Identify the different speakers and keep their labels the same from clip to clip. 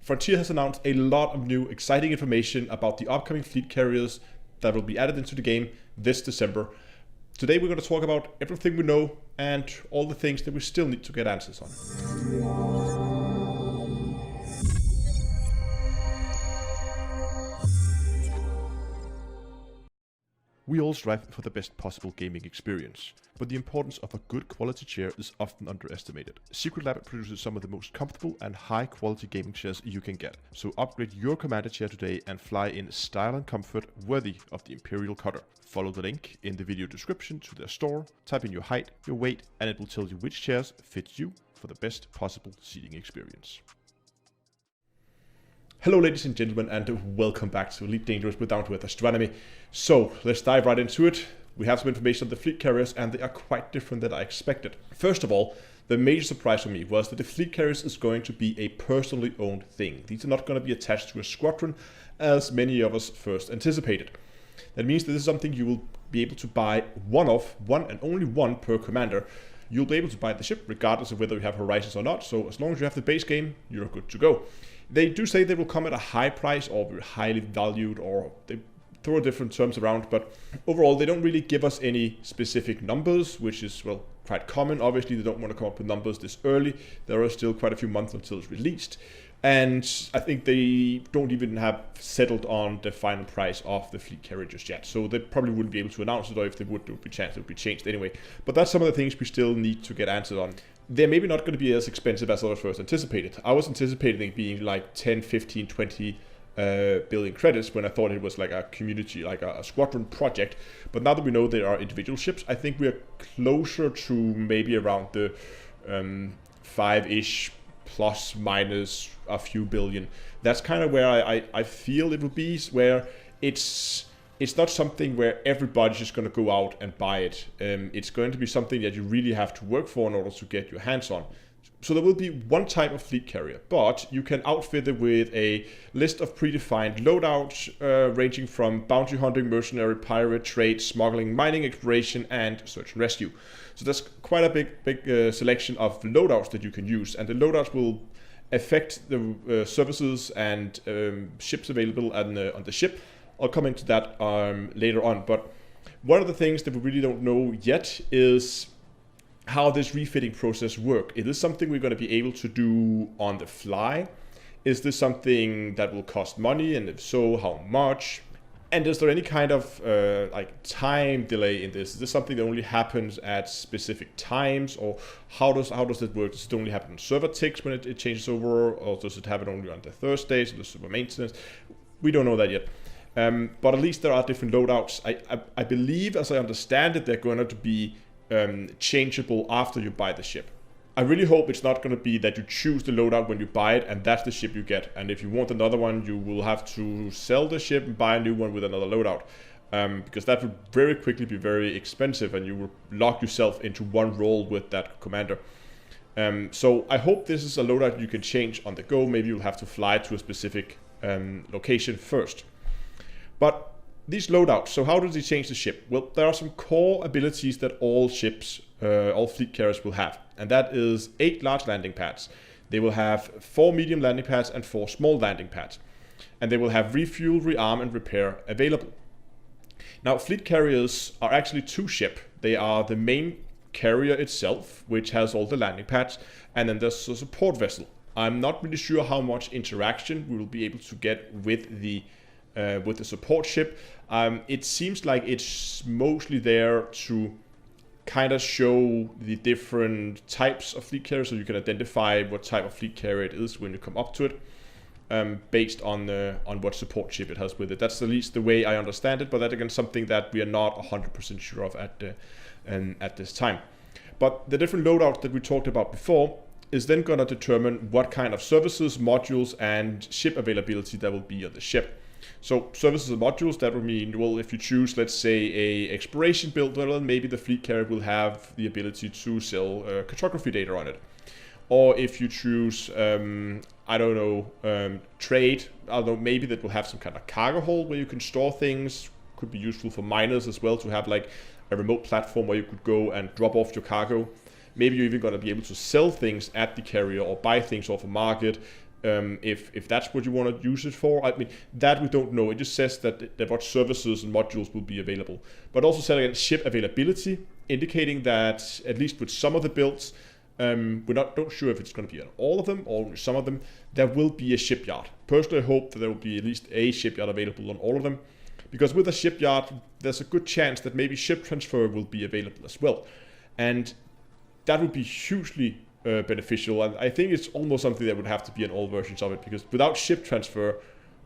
Speaker 1: Frontier has announced a lot of new exciting information about the upcoming fleet carriers that will be added into the game this December. Today we're going to talk about everything we know and all the things that we still need to get answers on. We all strive for the best possible gaming experience, but the importance of a good quality chair is often underestimated. SerectLab produces some of the most comfortable and high quality gaming chairs you can get, so upgrade your Commander chair today and fly in style and comfort worthy of the Imperial Cutter. Follow the link in the video description to their store, type in your height, your weight, and it will tell you which chairs fit you for the best possible seating experience. Hello ladies and gentlemen, and welcome back to Elite Dangerous with Down to Earth Astronomy. So let's dive right into it. We have some information on the fleet carriers and they are quite different than I expected. First of all, the major surprise for me was that the fleet carriers is going to be a personally owned thing. These are not going to be attached to a squadron as many of us first anticipated. That means that this is something you will be able to buy one and only one per commander. You'll be able to buy the ship regardless of whether you have Horizons or not, so as long as you have the base game, you're good to go. They do say they will come at a high price or be highly valued, or they throw different terms around, but overall they don't really give us any specific numbers, which is, well, quite common. Obviously they don't want to come up with numbers this early. There are still quite a few months until it's released. And I think they don't even have settled on the final price of the fleet carrier just yet. So they probably wouldn't be able to announce it, or if they would, there would be a chance it would be changed anyway. But that's some of the things we still need to get answered on. They're maybe not going to be as expensive as I was first anticipated. I was anticipating it being like 10, 15, 20 billion credits when I thought it was like a community, like a squadron project. But now that we know there are individual ships, I think we are closer to maybe around the 5-ish plus minus a few billion. That's kind of where I feel it will be, where it's not something where everybody's just going to go out and buy it. It's going to be something that you really have to work for in order to get your hands on. So there will be one type of fleet carrier, but you can outfit it with a list of predefined loadouts ranging from bounty hunting, mercenary, pirate, trade, smuggling, mining, exploration, and search and rescue. So there's quite a big selection of loadouts that you can use, and the loadouts will affect the services and ships available on the ship. I'll come into that later on, but one of the things that we really don't know yet is how this refitting process works. Is this something we're going to be able to do on the fly? Is this something that will cost money, and if so, how much? And is there any kind of like time delay in this? Is this something that only happens at specific times, or how does it work? Does it only happen on server ticks when it changes over, or does it happen only on the Thursdays or the super maintenance? We don't know that yet. But at least there are different loadouts. I believe, as I understand it, they're going to be changeable after you buy the ship. I really hope it's not going to be that you choose the loadout when you buy it and that's the ship you get. And if you want another one, you will have to sell the ship and buy a new one with another loadout. Because that would very quickly be very expensive and you will lock yourself into one role with that commander. So I hope this is a loadout you can change on the go. Maybe you'll have to fly to a specific location first. But these loadouts, so how do they change the ship? Well, there are some core abilities that all ships, all fleet carriers will have. And that is 8 large landing pads. They will have 4 medium landing pads and 4 small landing pads. And they will have refuel, rearm, and repair available. Now, fleet carriers are actually 2 ships. They are the main carrier itself, which has all the landing pads. And then there's a support vessel. I'm not really sure how much interaction we will be able to get with the support ship. It seems like it's mostly there to kind of show the different types of fleet carriers, so you can identify what type of fleet carrier it is when you come up to it, based on what support ship it has with it. That's at least the way I understand it, but that again something that we are not 100% sure of at this time. But the different loadouts that we talked about before is then going to determine what kind of services, modules, and ship availability there will be on the ship. So services and modules, that would mean, well, if you choose, let's say, a exploration build, well, maybe the fleet carrier will have the ability to sell cartography data on it. Or if you choose, I don't know, trade, I don't know, maybe that will have some kind of cargo hold where you can store things. Could be useful for miners as well to have like a remote platform where you could go and drop off your cargo. Maybe you're even going to be able to sell things at the carrier or buy things off a market. If that's what you want to use it for, I mean, that we don't know. It just says that what services and modules will be available. But also said again, ship availability, indicating that at least with some of the builds, we're not sure if it's going to be on all of them or only some of them, there will be a shipyard. Personally, I hope that there will be at least a shipyard available on all of them, because with a shipyard, there's a good chance that maybe ship transfer will be available as well. And that would be hugely beneficial, and I think it's almost something that would have to be in all versions of it, because without ship transfer,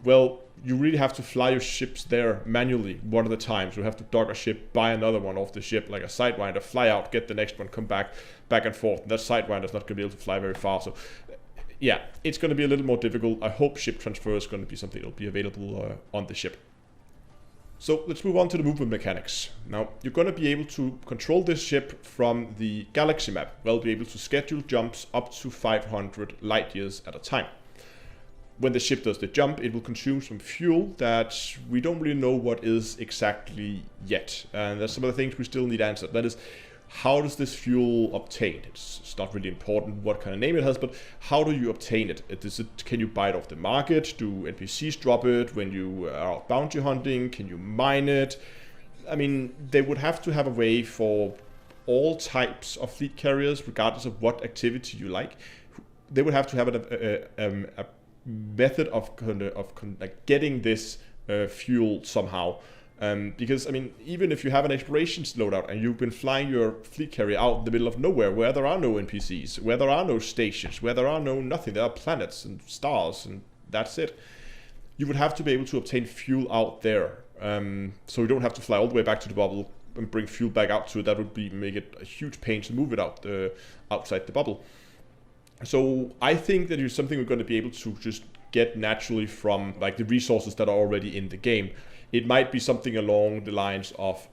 Speaker 1: well, you really have to fly your ships there manually one at a time. So you have to dock a ship, buy another one off the ship, like a sidewinder, fly out, get the next one, come back and forth. And that sidewinder is not going to be able to fly very far. So yeah, it's going to be a little more difficult. I hope ship transfer is going to be something that will be available on the ship. So let's move on to the movement mechanics. Now, you're going to be able to control this ship from the galaxy map. Well, be able to schedule jumps up to 500 light years at a time. When the ship does the jump, it will consume some fuel that we don't really know what is exactly yet. And there's some of the things we still need answered. That is, how does this fuel obtained? It's not really important what kind of name it has, but how do you obtain it? Can you buy it off the market? Do NPCs drop it when you are out bounty hunting? Can you mine it? I mean, they would have to have a way for all types of fleet carriers, regardless of what activity you like. They would have to have a method of like getting this fuel somehow. Because, I mean, even if you have an explorations loadout and you've been flying your fleet carrier out in the middle of nowhere where there are no NPCs, where there are no stations, where there are no nothing, there are planets and stars and that's it, you would have to be able to obtain fuel out there. So you don't have to fly all the way back to the bubble and bring fuel back out to it. That would make it a huge pain to move it out outside the bubble. So I think that it's something we're going to be able to just get naturally from like the resources that are already in the game. It might be something along the lines of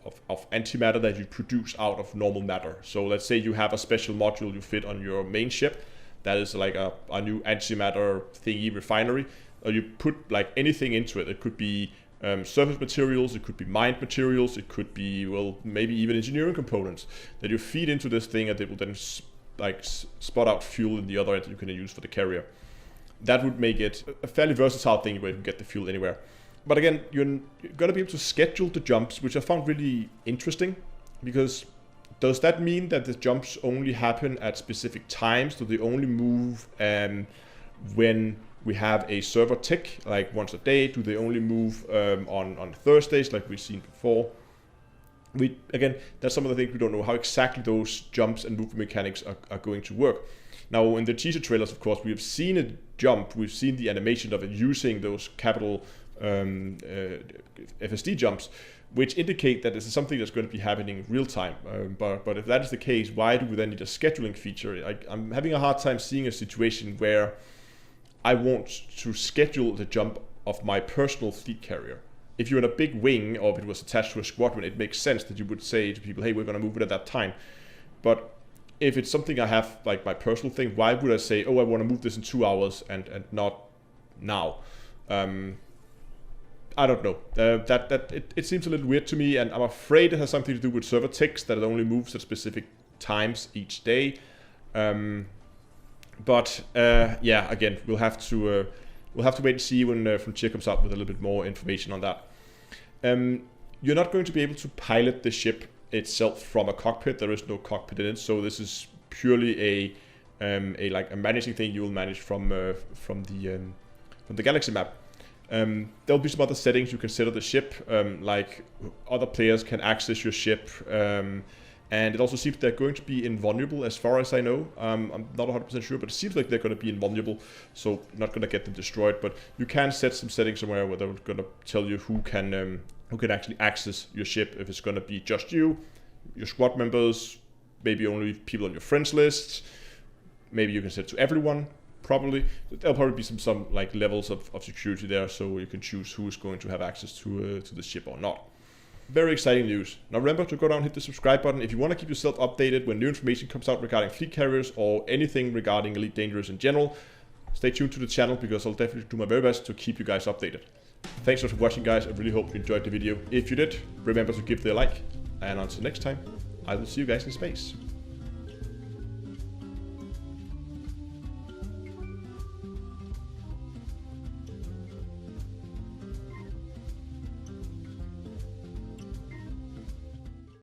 Speaker 1: antimatter that you produce out of normal matter. So let's say you have a special module you fit on your main ship that is like a new antimatter thingy refinery. You put like anything into it. It could be surface materials, it could be mined materials, it could be, well, maybe even engineering components that you feed into this thing, and it will then like spot out fuel in the other end that you can use for the carrier. That would make it a fairly versatile thing where you can get the fuel anywhere. But again, you're going to be able to schedule the jumps, which I found really interesting, because does that mean that the jumps only happen at specific times? Do they only move when we have a server tick, like once a day? Do they only move on Thursdays, like we've seen before? Again, that's some of the things we don't know, how exactly those jumps and movement mechanics are going to work. Now, in the teaser trailers, of course, we have seen it jump. We've seen the animation of it using those capital FSD jumps, which indicate that this is something that's going to be happening in real time. But if that is the case, why do we then need a scheduling feature? I'm having a hard time seeing a situation where I want to schedule the jump of my personal fleet carrier. If you're in a big wing, or if it was attached to a squadron, it makes sense that you would say to people, hey, we're going to move it at that time. But if it's something I have, like my personal thing, why would I say, oh, I want to move this in 2 hours and not now? I don't know. It seems a little weird to me, and I'm afraid it has something to do with server ticks, that it only moves at specific times each day. But yeah, again, we'll have to wait and see when Frontier comes out with a little bit more information on that. You're not going to be able to pilot the ship itself from a cockpit. There is no cockpit in it, so this is purely a managing thing you will manage from the galaxy map. There'll be some other settings you can set of the ship, like other players can access your ship, and it also seems they're going to be invulnerable as far as I know. I'm not 100% sure, but it seems like they're going to be invulnerable, so you're not going to get them destroyed. But you can set some settings somewhere where they're going to tell you who can actually access your ship. If it's going to be just you, your squad members, maybe only people on your friends list. Maybe you can set it to everyone. Probably there'll probably be some like levels of security there, so you can choose who is going to have access to the ship or not. Very exciting news. Now remember to go down and hit the subscribe button if you want to keep yourself updated when new information comes out regarding fleet carriers or anything regarding Elite Dangerous in general. Stay tuned to the channel because I'll definitely do my very best to keep you guys updated. Thanks for watching, guys. I really hope you enjoyed the video. If you did, remember to give it a like, and until next time, I will see you guys in space.